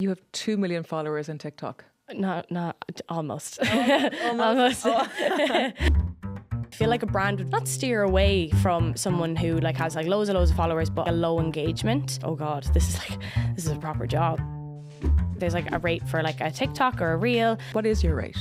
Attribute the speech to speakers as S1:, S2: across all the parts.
S1: You have 2 million followers on TikTok.
S2: No, almost.
S1: Almost.
S2: I feel like a brand would not steer away from someone who like has like loads of followers but a low engagement. Oh God, this is a proper job. There's like a rate for like a TikTok or a reel.
S1: What is your rate?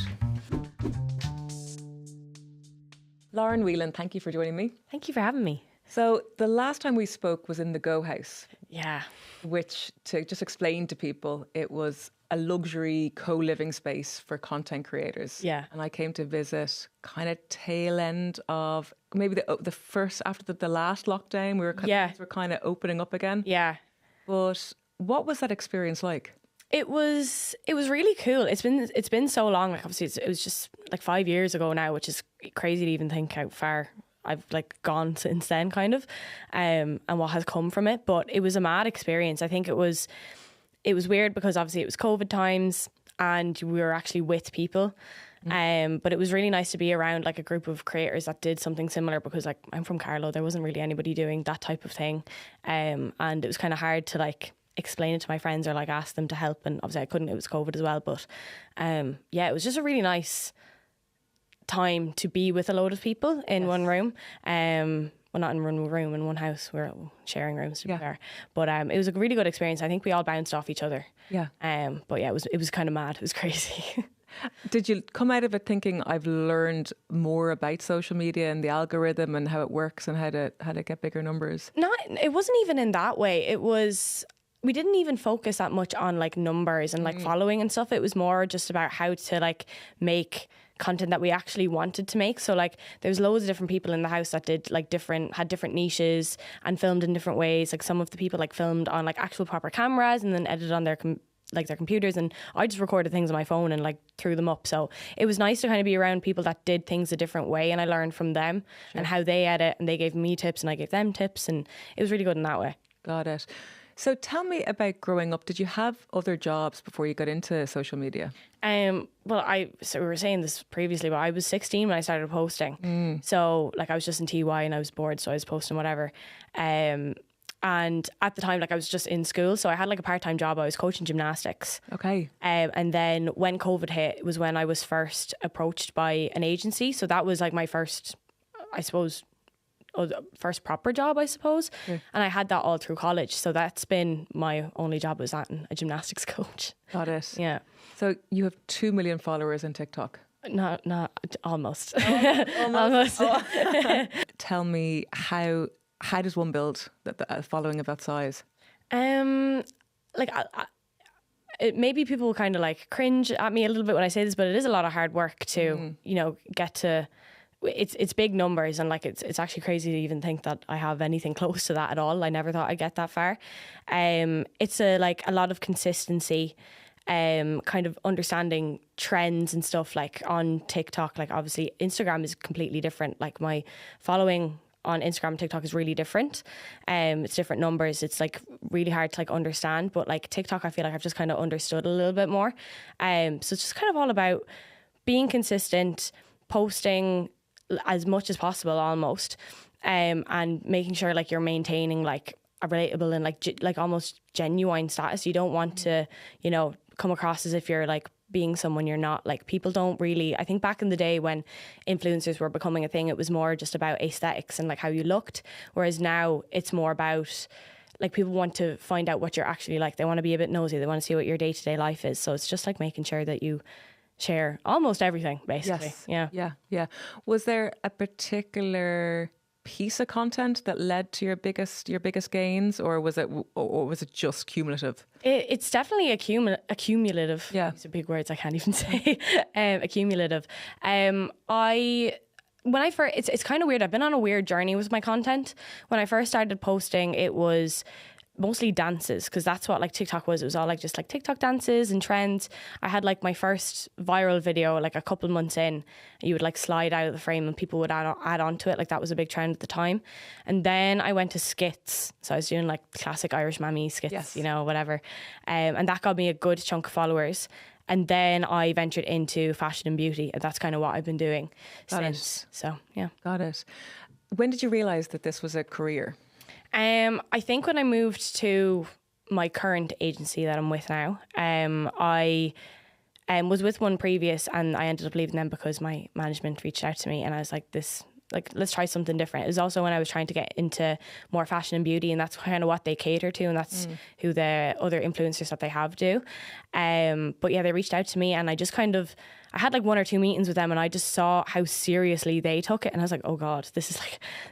S1: Lauren Whelan, thank you for joining me.
S2: Thank you for having me.
S1: So the last time we spoke was in the Go House.
S2: Yeah.
S1: Which, to just explain to people, it was a luxury co-living space for content creators.
S2: Yeah.
S1: And I came to visit kind of tail end of maybe the first, after the last lockdown, we were kind of opening up again.
S2: Yeah.
S1: But what was that experience like?
S2: It was really cool. It's been so long. Like obviously it was just like 5 years ago now, which is crazy to even think how far I've like gone since then, kind of, and what has come from it. But it was a mad experience. I think it was weird because obviously it was COVID times and we were actually with people. But it was really nice to be around like a group of creators that did something similar, because like I'm from Carlow, there wasn't really anybody doing that type of thing. And it was kind of hard to like explain it to my friends or like ask them to help. And obviously I couldn't, it was COVID as well. But it was just a really nice time to be with a load of people in one room. Well, not in one room, in one house. We're sharing rooms, to be fair. But it was a really good experience. I think we all bounced off each other. Yeah. But yeah, it was kind of mad. It was crazy.
S1: Did you come out of it thinking, I've learned more about social media and the algorithm and how it works and how to get bigger numbers?
S2: No, it wasn't even in that way. It was, we didn't even focus that much on like numbers and like following and stuff. It was more just about how to like make content that we actually wanted to make. So like there was loads of different people in the house that did like had different niches and filmed in different ways. Like some of the people like filmed on like actual proper cameras and then edited on their computers, and I just recorded things on my phone and like threw them up. So it was nice to kind of be around people that did things a different way, and I learned from them and how they edit, and they gave me tips and I gave them tips, and it was really good in that way.
S1: Got it. So tell me about growing up. Did you have other jobs before you got into social media?
S2: So we were saying this previously, but I was 16 when I started posting. So like I was just in TY and I was bored, so I was posting whatever. And at the time, like I was just in school, so I had like a part-time job. I was coaching gymnastics. Okay. And then when COVID hit, it was when I was first approached by an agency. So that was like my first, I suppose, first proper job, I suppose. And I had that all through college. So that's been my only job, was that, a gymnastics coach.
S1: Got it.
S2: Yeah.
S1: So you have 2 million followers on TikTok.
S2: No, almost.
S1: Almost. Tell me, how does one build a following of that size?
S2: Maybe people will kind of like cringe at me a little bit when I say this, but it is a lot of hard work to, get to. It's big numbers, and like it's actually crazy to even think that I have anything close to that at all. I never thought I'd get that far. It's a lot of consistency, kind of understanding trends and stuff like on TikTok. Like obviously Instagram is completely different. Like my following on Instagram and TikTok is really different. It's different numbers. It's like really hard to like understand, but like TikTok, I feel like I've just kind of understood a little bit more. So it's just kind of all about being consistent, posting as much as possible almost, and making sure like you're maintaining like a relatable and like almost genuine status. You don't want to, come across as if you're like being someone you're not. Like people don't really, I think back in the day when influencers were becoming a thing, it was more just about aesthetics and like how you looked, whereas now it's more about like people want to find out what you're actually like. They want to be a bit nosy. They want to see what your day-to-day life is. So it's just like making sure that you share almost everything, basically.
S1: Yes. Yeah. Was there a particular piece of content that led to your biggest gains, or was it just cumulative?
S2: It's definitely accumulative. Yeah, these are big words I can't even say. Accumulative. It's kind of weird. I've been on a weird journey with my content. When I first started posting, it was mostly dances, because that's what like TikTok was. It was all like just like TikTok dances and trends. I had like my first viral video like a couple months in. You would like slide out of the frame and people would add on to it. Like that was a big trend at the time. And then I went to skits. So I was doing like classic Irish mammy skits, whatever. And that got me a good chunk of followers. And then I ventured into fashion and beauty, and that's kind of what I've been doing since. So yeah.
S1: Got it. When did you realise that this was a career?
S2: I think when I moved to my current agency that I'm with now. I was with one previous, and I ended up leaving them because my management reached out to me, and I was like, let's try something different. It was also when I was trying to get into more fashion and beauty, and that's kind of what they cater to, and that's who the other influencers that they have do. But yeah, they reached out to me, and I just I had like 1 or 2 meetings with them, and I just saw how seriously they took it, and I was like, oh God, this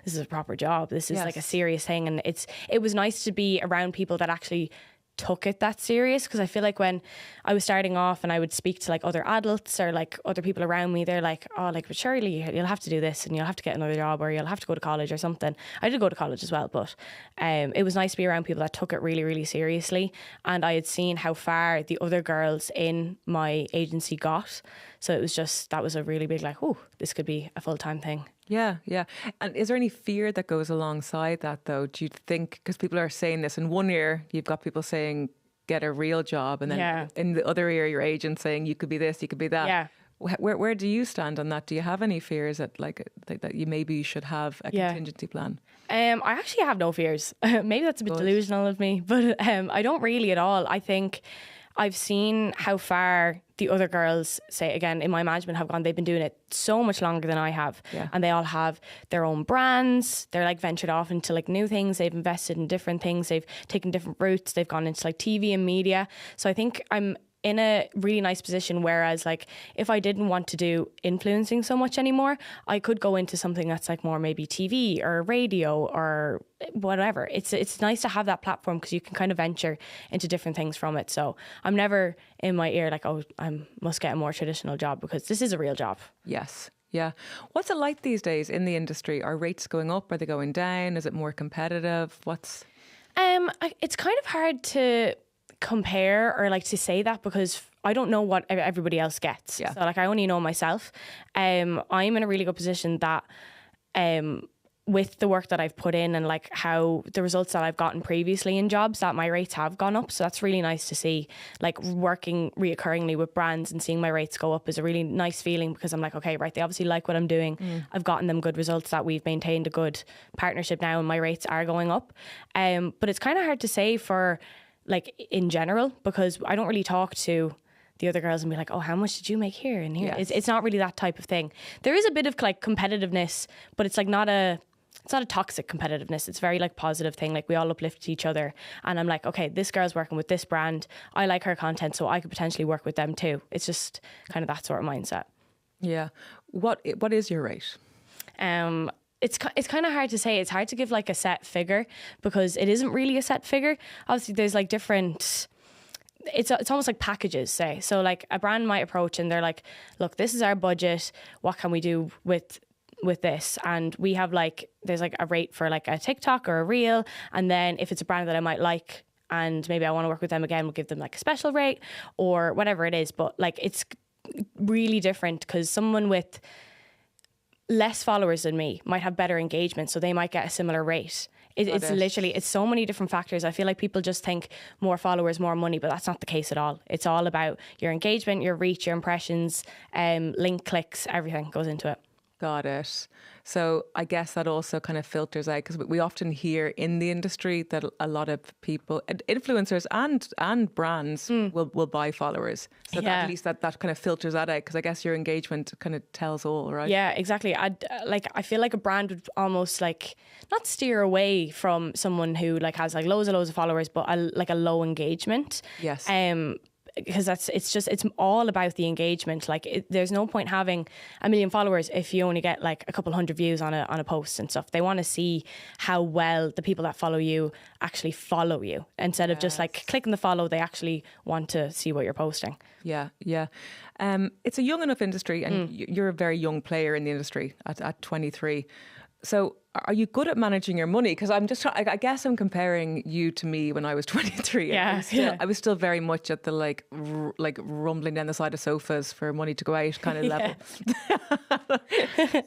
S2: is a proper job. This is like a serious thing, and it was nice to be around people that actually took it that serious, because I feel like when I was starting off and I would speak to like other adults or like other people around me, they're like, oh, like, but surely you'll have to do this and you'll have to get another job or you'll have to go to college or something. I did go to college as well, but it was nice to be around people that took it really, really seriously, and I had seen how far the other girls in my agency got. So it was just, that was a really big like, oh, this could be a full-time thing.
S1: Yeah, yeah. And is there any fear that goes alongside that, though? Do you think, because people are saying this, in one ear, you've got people saying, get a real job, and then in the other ear, your agent saying, you could be this, you could be that.
S2: Yeah.
S1: Where do you stand on that? Do you have any fears that you maybe should have a contingency plan?
S2: I actually have no fears. Maybe that's a bit delusional of me, but I don't really at all. I think I've seen how far the other girls, say again, in my management have gone. They've been doing it so much longer than I have.
S1: Yeah.
S2: And they all have their own brands. They're like ventured off into like new things. They've invested in different things. They've taken different routes. They've gone into like TV and media. So I think I'm in a really nice position, whereas like if I didn't want to do influencing so much anymore, I could go into something that's like more maybe TV or radio or whatever. It's nice to have that platform because you can kind of venture into different things from it. So I'm never in my ear like, oh, I must get a more traditional job, because this is a real job.
S1: Yes. Yeah. What's it like these days in the industry? Are rates going up? Are they going down? Is it more competitive?
S2: It's kind of hard to compare or like to say that, because I don't know what everybody else gets.
S1: Yeah.
S2: So like I only know myself. I'm in a really good position that with the work that I've put in and like how the results that I've gotten previously in jobs, that my rates have gone up. So that's really nice to see. Like working reoccurringly with brands and seeing my rates go up is a really nice feeling, because I'm like, okay, right, they obviously like what I'm doing. I've gotten them good results, that we've maintained a good partnership now, and my rates are going up. But it's kind of hard to say for like in general, because I don't really talk to the other girls and be like, oh, how much did you make here and here?
S1: Yes.
S2: It's not really that type of thing. There is a bit of like competitiveness, but it's like it's not a toxic competitiveness. It's very like positive thing. Like we all uplift each other, and I'm like, okay, this girl's working with this brand. I like her content, so I could potentially work with them too. It's just kind of that sort of mindset.
S1: Yeah. What is your rate?
S2: It's kind of hard to say. It's hard to give like a set figure, because it isn't really a set figure. Obviously, there's like different. It's almost like packages, say. So like a brand might approach and they're like, look, this is our budget. What can we do with this? And we have like, there's like a rate for like a TikTok or a reel. And then if it's a brand that I might like and maybe I want to work with them again, we'll give them like a special rate or whatever it is. But like it's really different, because someone with less followers than me might have better engagement, so they might get a similar rate. It's so many different factors. I feel like people just think more followers, more money, but that's not the case at all. It's all about your engagement, your reach, your impressions, link clicks, everything goes into it.
S1: Got it. So I guess that also kind of filters out, because we often hear in the industry that a lot of people, influencers and brands will buy followers. So that at least that kind of filters that out, because I guess your engagement kind of tells all, right? Yeah,
S2: exactly. I feel like a brand would almost like not steer away from someone who like has like loads of followers, but like a low engagement.
S1: Yes.
S2: Because it's all about the engagement. Like there's no point having 1 million followers if you only get like a couple hundred views on a post and stuff. They want to see how well the people that follow you actually follow you, instead of just like clicking the follow. They actually want to see what you're posting.
S1: Yeah. It's a young enough industry, and you're a very young player in the industry at 23. So are you good at managing your money? Because I'm just I guess I'm comparing you to me when I was 23.
S2: Yeah,
S1: I was still very much at the like rumbling down the side of sofas for money to go out kind of level.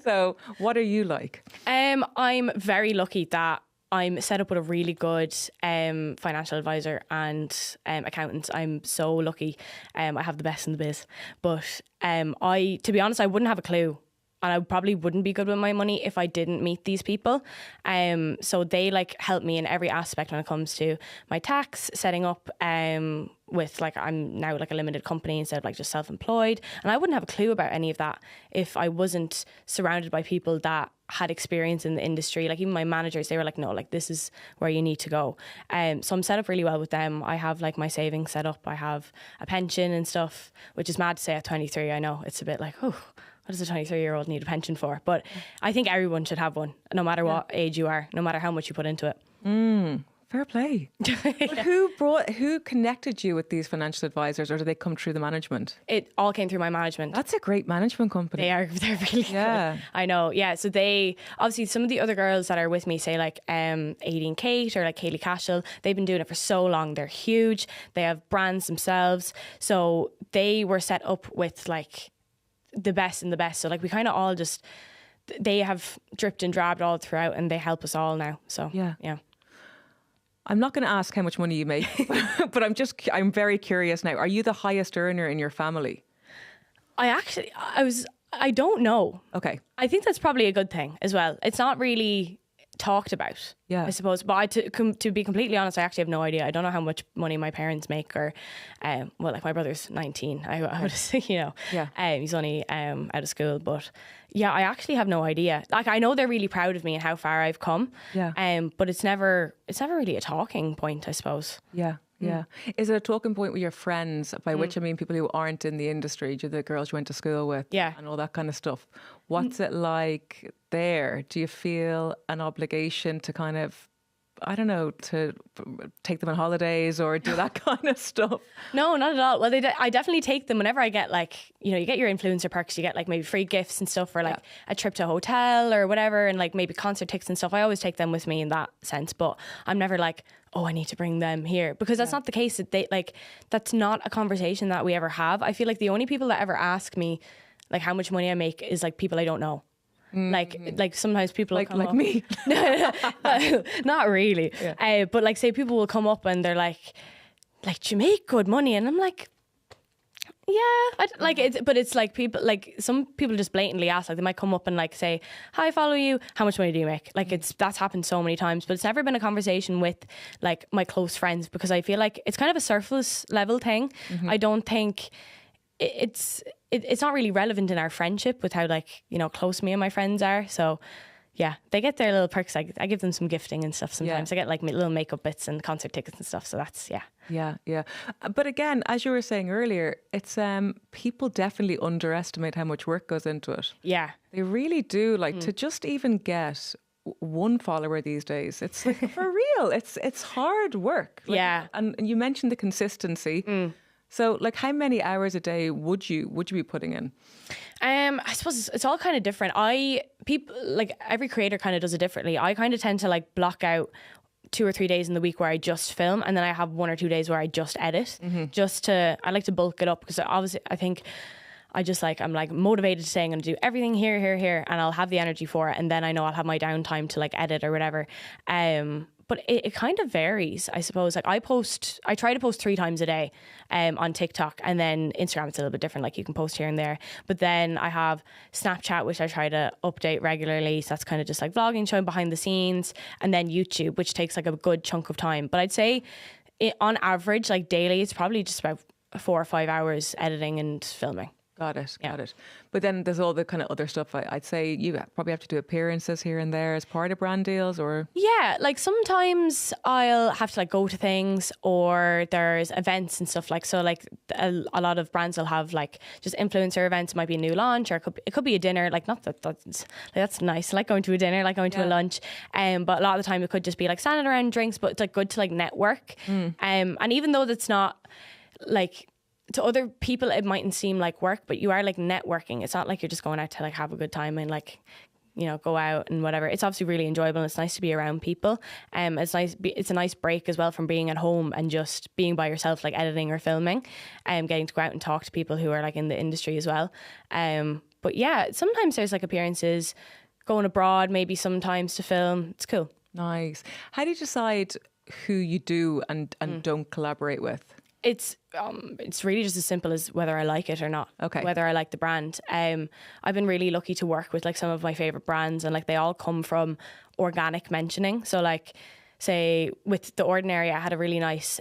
S1: So what are you like?
S2: I'm very lucky that I'm set up with a really good financial advisor and accountant. I'm so lucky. I have the best in the biz. But to be honest, I wouldn't have a clue and I probably wouldn't be good with my money if I didn't meet these people. So they like help me in every aspect when it comes to my tax, setting up with like, I'm now like a limited company instead of like just self-employed. And I wouldn't have a clue about any of that if I wasn't surrounded by people that had experience in the industry. Like even my managers, they were like, no, like this is where you need to go. So I'm set up really well with them. I have like my savings set up. I have a pension and stuff, which is mad to say at 23. I know it's a bit like, oh, what does a 23-year-old need a pension for? But I think everyone should have one, no matter what age you are, no matter how much you put into it.
S1: Fair play. But who connected you with these financial advisors, or did they come through the management?
S2: It all came through my management.
S1: That's a great management company.
S2: They're really good. I know. Yeah. So they, obviously some of the other girls that are with me, say like Aileen Kate or like Kaylee Cashel, they've been doing it for so long. They're huge. They have brands themselves. So they were set up with like the best and the best. So like we kind of all just, they have dripped and drabbed all throughout, and they help us all now. So yeah.
S1: I'm not going to ask how much money you make, but I'm very curious now. Are you the highest earner in your family?
S2: I don't know.
S1: Okay.
S2: I think that's probably a good thing as well. It's not really talked about, I suppose. But to be completely honest, I actually have no idea. I don't know how much money my parents make, or, well, like my brother's 19. I would say, he's only out of school, but yeah, I actually have no idea. Like I know they're really proud of me and how far I've come. Yeah. But it's never really a talking point, I suppose.
S1: Yeah. Yeah. Is it a talking point with your friends, by which I mean people who aren't in the industry, the girls you went to school with, and all that kind of stuff? What's it like there? Do you feel an obligation to kind of, I don't know, to take them on holidays or do that kind of stuff?
S2: No, not at all. Well, I definitely take them whenever I get like, you get your influencer perks, you get like maybe free gifts and stuff, or like a trip to a hotel or whatever, and like maybe concert tickets and stuff. I always take them with me in that sense, but I'm never like, oh, I need to bring them here, because that's not the case. That's not a conversation that we ever have. I feel like the only people that ever ask me like how much money I make is like people I don't know. Like sometimes people
S1: like
S2: come up.
S1: Me.
S2: Not really. But like say people will come up and they're like, do you make good money? And I'm like, yeah, but it's like people, like some people just blatantly ask, like they might come up and like say, hi, I follow you, how much money do you make? Like that's happened so many times, but it's never been a conversation with like my close friends, because I feel like it's kind of a surface level thing. I don't think it's not really relevant in our friendship with how like, close me and my friends are. So yeah, they get their little perks. I give them some gifting and stuff sometimes. I get like little makeup bits and concert tickets and stuff. So that's, Yeah. But again, as you were saying earlier, it's people definitely underestimate how much work goes into it. Yeah.
S1: They really do. Like to just even get one follower these days, it's like, for real. It's hard work. Like, and you mentioned the consistency. So like how many hours a day would you be putting in?
S2: I suppose it's all kind of different. People like every creator kind of does it differently. I kind of tend to like block out 2 or 3 days in the week where I just film, and then I have 1 or 2 days where I just edit. I like to bulk it up, because obviously I think I'm like motivated to say I'm going to do everything here, and I'll have the energy for it, and then I know I'll have my downtime to like edit or whatever. But it kind of varies, I suppose. Like I try to post 3 times a day on TikTok, and then Instagram, it's a little bit different. Like you can post here and there. But then I have Snapchat, which I try to update regularly. So that's kind of just like vlogging, showing behind the scenes. And then YouTube, which takes like a good chunk of time. But I'd say on average, like daily, it's probably just about 4 or 5 hours editing and filming.
S1: Got it. But then there's all the kind of other stuff. I'd say you probably have to do appearances here and there as part of brand deals, or?
S2: Yeah, like sometimes I'll have to like go to things, or there's events and stuff like, so like a lot of brands will have like just influencer events. It might be a new launch, or it could be a dinner. Like not that's nice. I like going to a dinner, like going to a lunch. But a lot of the time it could just be like standing around drinks, but it's like good to like network. And even though that's not like, to other people it mightn't seem like work, but you are like networking. It's not like you're just going out to like have a good time and like, go out and whatever. It's obviously really enjoyable, and it's nice to be around people. It's nice. It's a nice break as well from being at home and just being by yourself, like editing or filming, and getting to go out and talk to people who are like in the industry as well. But yeah, sometimes there's like appearances, going abroad maybe sometimes to film. It's cool.
S1: Nice. How do you decide who you do and don't collaborate with?
S2: It's really just as simple as whether I like it or not.
S1: Okay.
S2: Whether I like the brand. I've been really lucky to work with like some of my favorite brands, and like they all come from organic mentioning. So like, say with The Ordinary, I had a really nice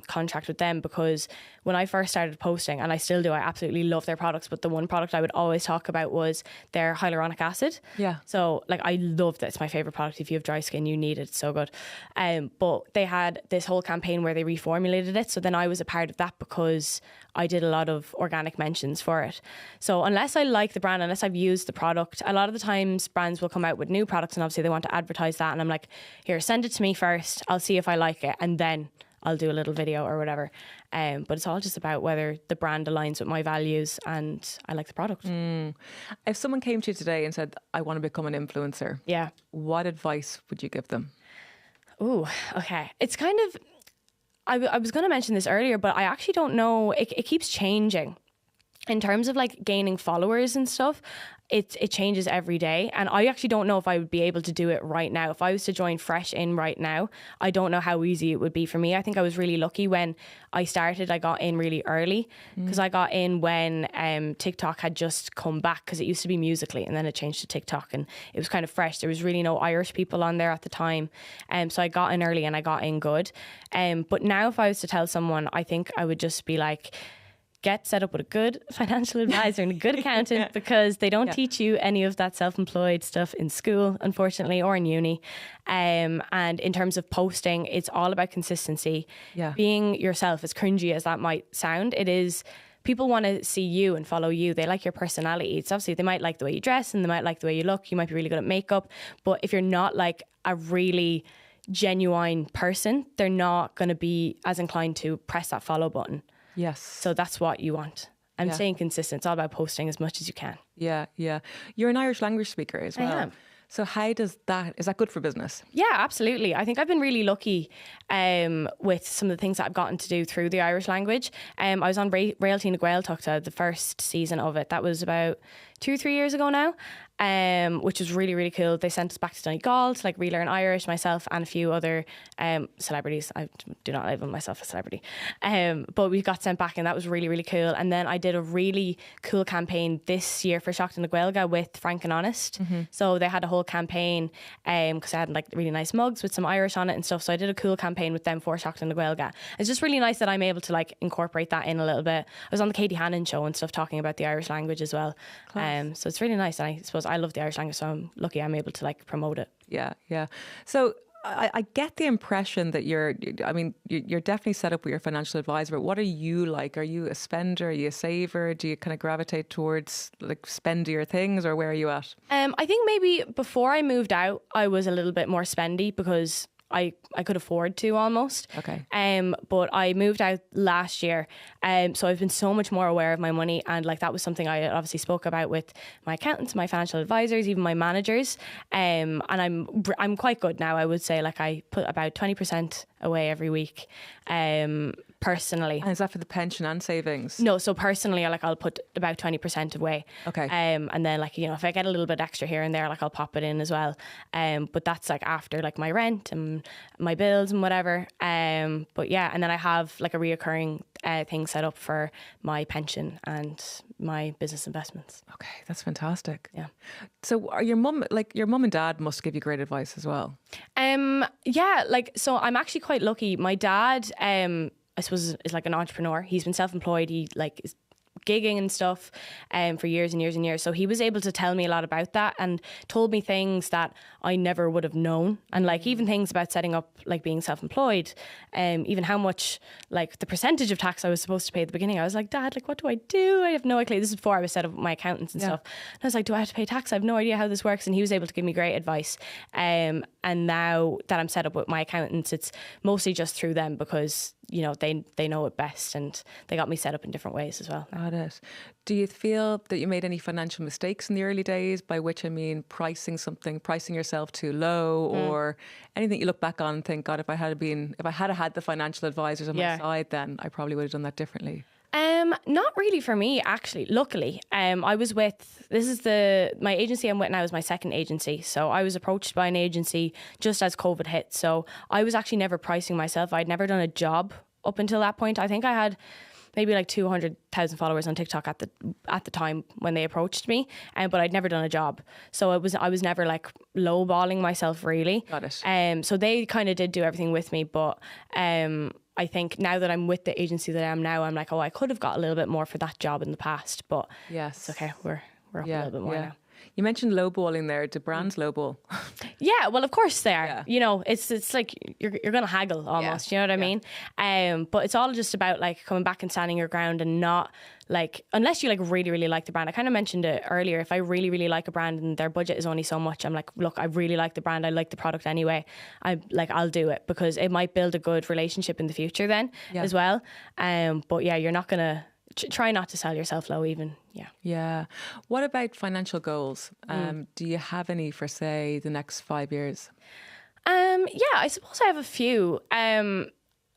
S2: contract with them, because when I first started posting, and I still do, I absolutely love their products, but the one product I would always talk about was their hyaluronic acid.
S1: Yeah.
S2: So like, I love that. It's my favorite product. If you have dry skin, you need it. It's so good. But they had this whole campaign where they reformulated it. So then I was a part of that, because I did a lot of organic mentions for it. So unless I like the brand, unless I've used the product, a lot of the times brands will come out with new products, and obviously they want to advertise that. And I'm like, here, send it to me first. I'll see if I like it, and then I'll do a little video or whatever. But it's all just about whether the brand aligns with my values and I like the product.
S1: If someone came to you today and said, I want to become an influencer,
S2: Yeah.
S1: what advice would you give them?
S2: Ooh, okay. It's kind of, I was going to mention this earlier, but I actually don't know. It keeps changing. In terms of like gaining followers and stuff, it changes every day. And I actually don't know if I would be able to do it right now. If I was to join fresh in right now, I don't know how easy it would be for me. I think I was really lucky when I started. I got in really early, because I got in when TikTok had just come back, because it used to be Musical.ly and then it changed to TikTok, and it was kind of fresh. There was really no Irish people on there at the time. So I got in early and I got in good. But now if I was to tell someone, I think I would just be like, get set up with a good financial advisor and a good accountant, because they don't teach you any of that self-employed stuff in school, unfortunately, or in uni. And in terms of posting, it's all about consistency.
S1: Yeah.
S2: Being yourself, as cringy as that might sound, it is. People want to see you and follow you. They like your personality. It's obviously, they might like the way you dress and they might like the way you look. You might be really good at makeup. But if you're not like a really genuine person, they're not going to be as inclined to press that follow button.
S1: Yes.
S2: So that's what you want. And staying consistent. It's all about posting as much as you can.
S1: Yeah, yeah. You're an Irish language speaker as well.
S2: I am.
S1: So how is that good for business?
S2: Yeah, absolutely. I think I've been really lucky with some of the things that I've gotten to do through the Irish language. I was on Realty na Gaeltachta, the first season of it. That was about 2 or 3 years ago now. Which was really, really cool. They sent us back to Donegal to like relearn Irish, myself and a few other celebrities. I do not label myself a celebrity. But we got sent back, and that was really, really cool. And then I did a really cool campaign this year for Seachtain na Gaeilge with Frank and Honest. So they had a whole campaign because I had like really nice mugs with some Irish on it and stuff. So I did a cool campaign with them for Seachtain na Gaeilge. It's just really nice that I'm able to like incorporate that in a little bit. I was on the Katie Hannon show and stuff talking about the Irish language as well. So it's really nice. And I suppose I love the Irish language, so I'm lucky I'm able to like promote it.
S1: Yeah, yeah. So I get the impression that you're definitely set up with your financial advisor, but what are you like? Are you a spender? Are you a saver? Do you kind of gravitate towards like spendier things, or where are you at?
S2: I think maybe before I moved out, I was a little bit more spendy, because I could afford to almost.
S1: Okay.
S2: But I moved out last year. So I've been so much more aware of my money. And like, that was something I obviously spoke about with my accountants, my financial advisors, even my managers. And I'm quite good now, I would say. Like, I put about 20% away every week. Personally.
S1: And is that for the pension and savings?
S2: No, so personally, I'll put about 20% away.
S1: Okay.
S2: And then like, you know, if I get a little bit extra here and there, like I'll pop it in as well. But that's like after like my rent and my bills and whatever. But yeah, and then I have like a reoccurring thing set up for my pension and my business investments.
S1: Okay, that's fantastic.
S2: Yeah.
S1: So are your mum and dad must give you great advice as well?
S2: Yeah, like, so I'm actually quite lucky. My dad, I suppose, is like an entrepreneur. He's been self-employed. He like is gigging and stuff for years and years and years. So he was able to tell me a lot about that and told me things that I never would have known. And like even things about setting up, like being self-employed, even how much, like the percentage of tax I was supposed to pay at the beginning. I was like, Dad, like, what do I do? I have no idea. This is before I was set up with my accountants and stuff. And I was like, do I have to pay tax? I have no idea how this works. And he was able to give me great advice. And now that I'm set up with my accountants, it's mostly just through them, because you know, they know it best, and they got me set up in different ways as well.
S1: Got it. Do you feel that you made any financial mistakes in the early days? By which I mean pricing yourself too low, or anything you look back on and think, God, if I had had the financial advisors on my side, then I probably would have done that differently.
S2: Not really for me, actually. Luckily, I was with, my agency I'm with now is my second agency. So I was approached by an agency just as COVID hit. So I was actually never pricing myself. I'd never done a job up until that point. I think I had maybe like 200,000 followers on TikTok at the time when they approached me, but I'd never done a job, so I was never like lowballing myself really.
S1: Got it.
S2: So they kind of did do everything with me, but I think now that I'm with the agency that I am now, I'm like, oh, I could have got a little bit more for that job in the past, but
S1: yes,
S2: it's okay. We're up a little bit more now.
S1: You mentioned lowballing there. Do brands lowball?
S2: Yeah, well, of course they are.
S1: Yeah.
S2: You know, it's like you're going to haggle almost. You know what I mean? But it's all just about like coming back and standing your ground and not like, unless you like really, really like the brand. I kind of mentioned it earlier. If I really, really like a brand and their budget is only so much, I'm like, look, I really like the brand. I like the product anyway. I'll do it because it might build a good relationship in the future then as well. But yeah, you're not going to try not to sell yourself low even.
S1: Yeah. What about financial goals? Do you have any for, say, the next 5 years?
S2: Yeah, I suppose I have a few.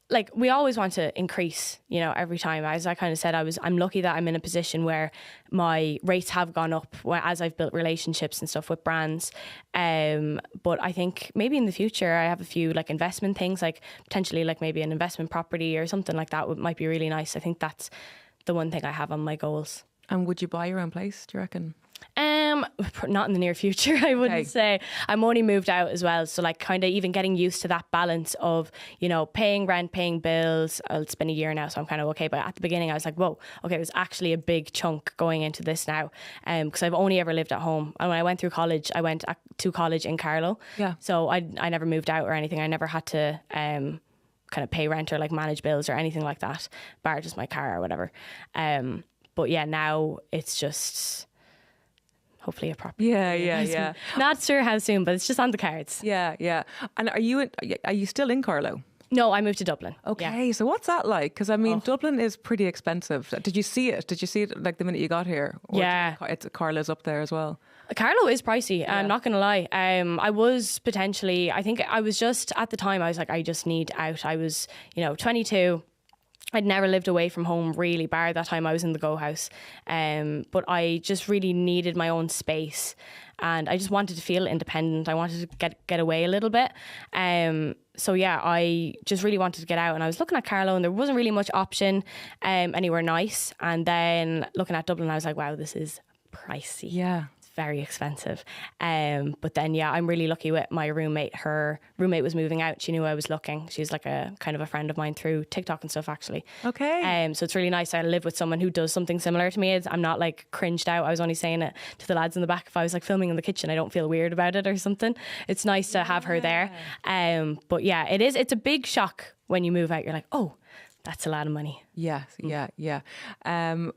S2: Like we always want to increase, you know, every time. As I kind of said, I'm lucky that I'm in a position where my rates have gone up as I've built relationships and stuff with brands. But I think maybe in the future I have a few like investment things, like potentially like maybe an investment property or something like that might be really nice. I think that's the one thing I have on my goals.
S1: And would you buy your own place, do you reckon?
S2: Not in the near future, I wouldn't say. I'm only moved out as well, so like kind of even getting used to that balance of, you know, paying rent, paying bills. It's been a year now, so I'm kind of okay. But at the beginning I was like, whoa, okay, there's actually a big chunk going into this now, because I've only ever lived at home. And when I went through college, I went to college in Carlow. Yeah. So I never moved out or anything. I never had to kind of pay rent or like manage bills or anything like that, bar just my car or whatever. But yeah, now it's just hopefully a property.
S1: Yeah.
S2: Not sure how soon, but it's just on the cards.
S1: Yeah. And are you still in Carlow?
S2: No, I moved to Dublin.
S1: Okay, so what's that like? Because I mean, Dublin is pretty expensive. Did you see it? Did you see it like the minute you got here? Or it's Carlow's up there as well.
S2: Carlow is pricey. I'm not going to lie. I was potentially, I think I was just at the time, I was like, I just need out. I was, 22. I'd never lived away from home really, bar that time I was in the Go House. But I just really needed my own space and I just wanted to feel independent. I wanted to get away a little bit. So yeah, I just really wanted to get out and I was looking at Carlow and there wasn't really much option anywhere nice. And then looking at Dublin, I was like, wow, this is pricey.
S1: Yeah.
S2: Very expensive. But then, yeah, I'm really lucky with my roommate. Her roommate was moving out. She knew I was looking. She's like a kind of a friend of mine through TikTok and stuff, actually.
S1: Okay.
S2: So it's really nice. I live with someone who does something similar to me. I'm not like cringed out. I was only saying it to the lads in the back. If I was like filming in the kitchen, I don't feel weird about it or something. It's nice to have her there. But yeah, it's a big shock when you move out. You're like, oh, that's a lot of money.
S1: Yeah.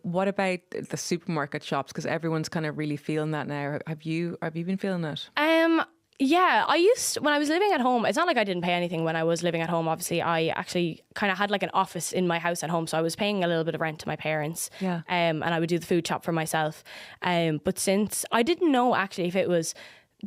S1: What about the supermarket shops? Because everyone's kind of really feeling that now. Have you been feeling it?
S2: Yeah, when I was living at home, it's not like I didn't pay anything when I was living at home. Obviously, I actually kind of had like an office in my house at home. So I was paying a little bit of rent to my parents.
S1: Yeah.
S2: And I would do the food shop for myself. But since I didn't know actually if it was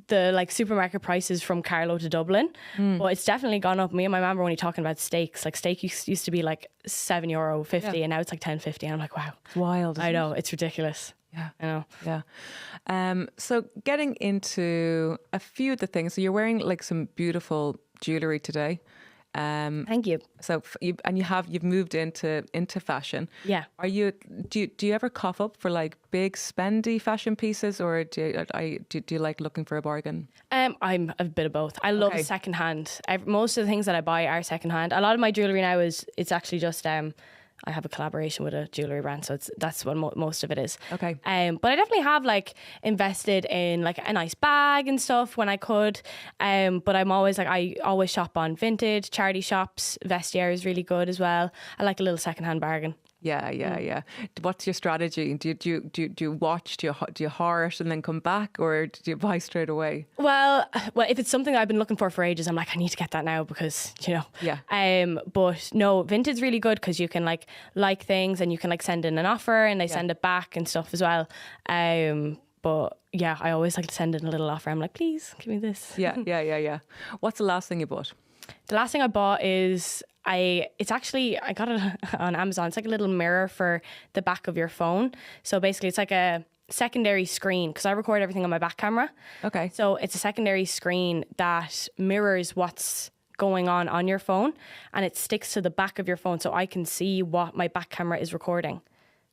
S2: the like supermarket prices from Carlow to Dublin, but it's definitely gone up. Me and my mum were only talking about steaks. Like steak used to be like €7.50 and now it's like €10.50 and I'm like, wow,
S1: it's wild.
S2: I know, it's ridiculous.
S1: Yeah,
S2: I know.
S1: Yeah. So getting into a few of the things. So you're wearing like some beautiful jewellery today.
S2: Thank you.
S1: So you've moved into fashion.
S2: Yeah.
S1: Do you ever cough up for like big spendy fashion pieces, or do you like looking for a bargain?
S2: I'm a bit of both. I love secondhand. Most of the things that I buy are secondhand. A lot of my jewellery now it's actually just I have a collaboration with a jewellery brand, so that's what most of it is.
S1: Okay.
S2: But I definitely have like invested in like a nice bag and stuff when I could. But I'm always like, I always shop on vintage charity shops. Vestiaire is really good as well. I like a little secondhand bargain.
S1: Yeah. What's your strategy? Do you watch? Do you heart and then come back, or do you buy straight away?
S2: Well, if it's something that I've been looking for ages, I'm like, I need to get that now because
S1: Yeah.
S2: But no, vintage is really good because you can like things and you can like send in an offer and they send it back and stuff as well. But yeah, I always like to send in a little offer. I'm like, please give me this.
S1: Yeah. What's the last thing you bought?
S2: The last thing I bought is I got it on Amazon. It's like a little mirror for the back of your phone. So basically it's like a secondary screen because I record everything on my back camera.
S1: Okay.
S2: So it's a secondary screen that mirrors what's going on your phone, and it sticks to the back of your phone so I can see what my back camera is recording.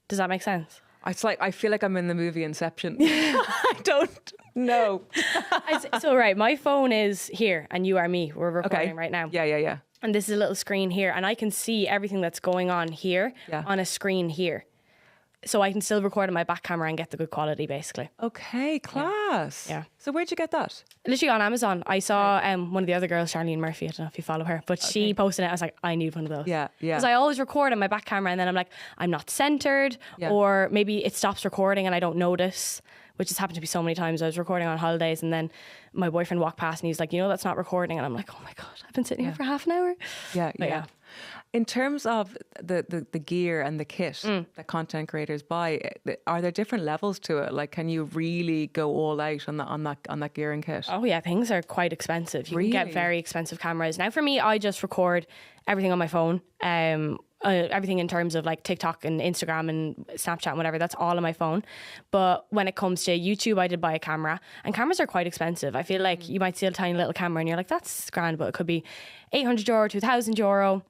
S2: Does that make sense?
S1: It's like, I feel like I'm in the movie Inception. I don't know.
S2: So, right, my phone is here and you are me. We're recording right now.
S1: Yeah.
S2: And this is a little screen here, and I can see everything that's going on here on a screen here. So I can still record on my back camera and get the good quality, basically.
S1: Okay, class.
S2: Yeah.
S1: So where'd you get that?
S2: Literally on Amazon. I saw one of the other girls, Charlene Murphy, I don't know if you follow her, but she posted it. I was like, I need one of those.
S1: Yeah.
S2: Because I always record on my back camera and then I'm like, I'm not centered, or maybe it stops recording and I don't notice, which has happened to me so many times. I was recording on holidays and then my boyfriend walked past and he's like, that's not recording. And I'm like, oh my God, I've been sitting here for half an hour.
S1: Yeah. In terms of the gear and the kit that content creators buy, are there different levels to it? Like, can you really go all out on that gear and kit?
S2: Oh yeah, things are quite expensive. You can get very expensive cameras. Now for me, I just record everything on my phone. Everything in terms of like TikTok and Instagram and Snapchat and whatever, that's all on my phone. But when it comes to YouTube, I did buy a camera, and cameras are quite expensive. I feel like you might see a tiny little camera and you're like, that's grand, but it could be €800 to €1,000.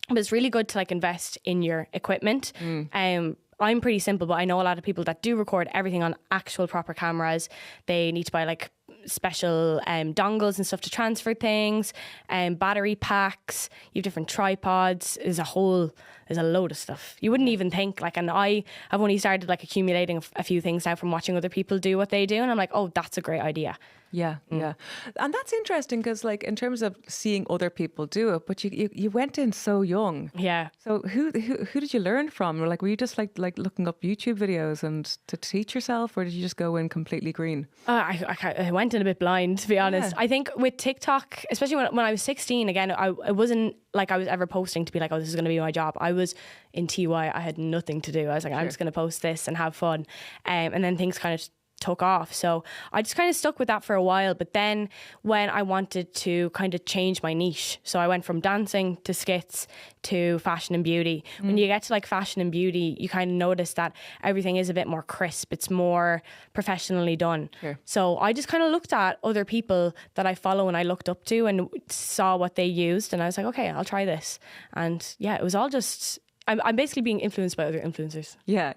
S2: But it's really good to like invest in your equipment. I'm pretty simple, but I know a lot of people that do record everything on actual proper cameras. They need to buy like special dongles and stuff to transfer things, battery packs. You have different tripods. There's a load of stuff. You wouldn't even think like, and I've only started like accumulating a few things now from watching other people do what they do, and I'm like, oh, that's a great idea.
S1: Yeah. And that's interesting because like in terms of seeing other people do it, but you went in so young.
S2: Yeah.
S1: So who did you learn from? Or like, were you just like looking up YouTube videos and to teach yourself, or did you just go in completely green?
S2: I went in a bit blind, to be honest. I think with TikTok, especially when I was 16, again, I wasn't like I was ever posting to be like, oh, this is going to be my job. I was in TY. I had nothing to do. I was like, I'm just going to post this and have fun. And then things kind of took off. So I just kind of stuck with that for a while. But then when I wanted to kind of change my niche, so I went from dancing to skits to fashion and beauty. When you get to like fashion and beauty, you kind of notice that everything is a bit more crisp. It's more professionally done. Sure. So I just kind of looked at other people that I follow and I looked up to and saw what they used. And I was like, okay, I'll try this. And yeah, it was all just... I'm basically being influenced by other influencers. Yeah.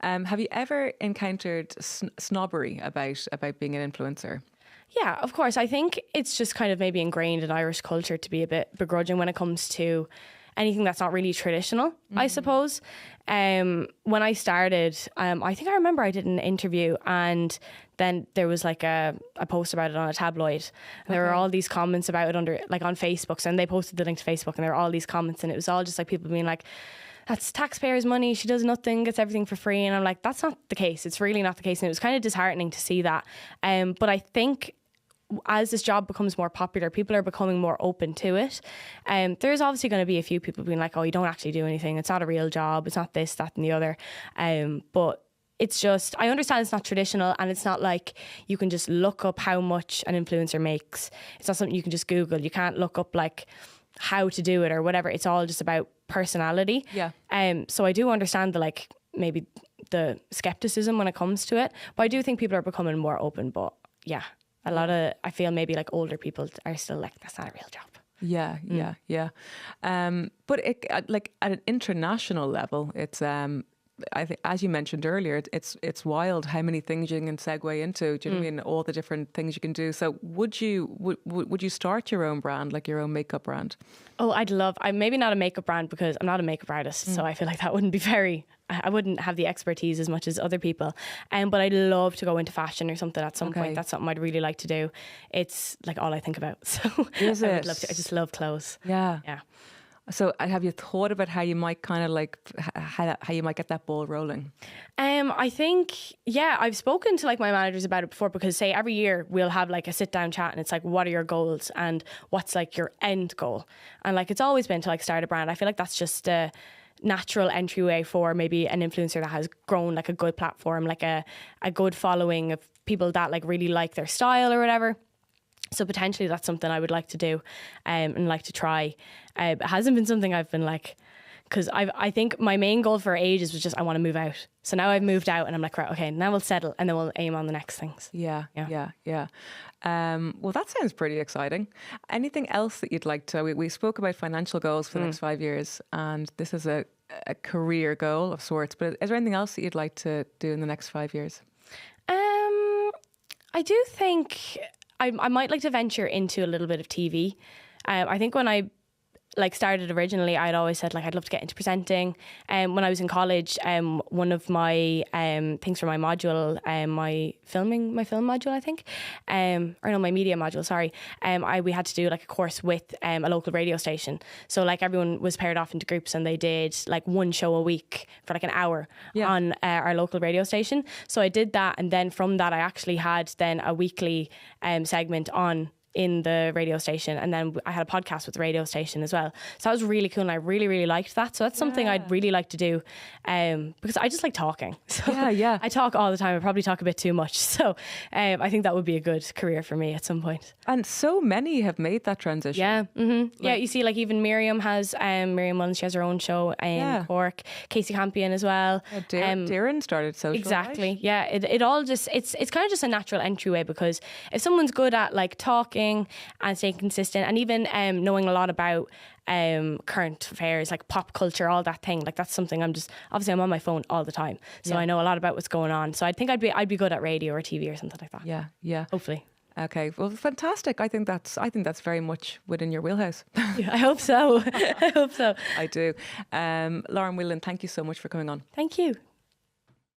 S1: Have you ever encountered snobbery about being an influencer?
S2: Yeah, of course. I think it's just kind of maybe ingrained in Irish culture to be a bit begrudging when it comes to anything that's not really traditional, I suppose. When I started, I think I remember I did an interview and then there was like a post about it on a tabloid. And there were all these comments about it under like on Facebook. So, and they posted the link to Facebook and there were all these comments and it was all just like people being like, that's taxpayers' money. She does nothing, gets everything for free. And I'm like, that's not the case. It's really not the case. And it was kind of disheartening to see that. But I think as this job becomes more popular, people are becoming more open to it. There's obviously going to be a few people being like, oh, you don't actually do anything. It's not a real job. It's not this, that and the other. But it's just, I understand it's not traditional and it's not like you can just look up how much an influencer makes. It's not something you can just Google. You can't look up like how to do it or whatever. It's all just about personality.
S1: Yeah.
S2: So I do understand the like maybe the skepticism when it comes to it. But I do think people are becoming more open. But yeah, a lot of, I feel maybe like older people are still like, that's not a real job.
S1: Yeah. But it, like at an international level, it's I think, as you mentioned earlier, it's wild how many things you can segue into. Do you know what I mean? All the different things you can do. So would you start your own brand, like your own makeup brand?
S2: Oh, I'm maybe not a makeup brand because I'm not a makeup artist. So I feel like that wouldn't be I wouldn't have the expertise as much as other people. But I'd love to go into fashion or something at some point. That's something I'd really like to do. It's like all I think about. So
S1: is it?
S2: I would love to. I just love clothes.
S1: Yeah. So have you thought about how you might kind of like how you might get that ball rolling?
S2: I think, yeah, I've spoken to like my managers about it before because say every year we'll have like a sit down chat and it's like, what are your goals and what's like your end goal? And like, it's always been to like start a brand. I feel like that's just a natural entryway for maybe an influencer that has grown like a good platform, like a good following of people that like really like their style or whatever. So potentially that's something I would like to do and like to try. It hasn't been something I've been like because I think my main goal for ages was just I want to move out. So now I've moved out and I'm like, right, okay, now we'll settle and then we'll aim on the next things.
S1: Yeah. Well, that sounds pretty exciting. Anything else that you'd like to? We spoke about financial goals for the next 5 years, and this is a career goal of sorts. But is there anything else that you'd like to do in the next 5 years?
S2: I do think I might like to venture into a little bit of TV. I think when I started originally, I'd always said like I'd love to get into presenting. When I was in college, one of my things for my module, my film module, I think, or no, my media module, sorry. We had to do like a course with a local radio station. So like everyone was paired off into groups and they did like one show a week for like an hour on our local radio station. So I did that, and then from that I actually had then a weekly segment on in the radio station, and then I had a podcast with the radio station as well. So that was really cool, and I really, really liked that. So that's something I'd really like to do, because I just like talking. So I talk all the time. I probably talk a bit too much. So I think that would be a good career for me at some point.
S1: And so many have made that transition.
S2: Yeah, mm-hmm. You see, like even Miriam has Miriam Whelan. She has her own show in Cork. Casey Campion as well.
S1: Darren started social.
S2: Exactly.
S1: Right?
S2: Yeah, it all just it's kind of just a natural entryway, because if someone's good at like talking and staying consistent, and even knowing a lot about current affairs, like pop culture, all that thing, like that's something I'm on my phone all the time, so I know a lot about what's going on. So I think I'd be good at radio or TV or something like that.
S1: Yeah.
S2: Hopefully.
S1: Okay, well, fantastic. I think that's very much within your wheelhouse.
S2: Yeah, I hope so. I hope so.
S1: I do. Lauren Whelan, thank you so much for coming on.
S2: Thank you.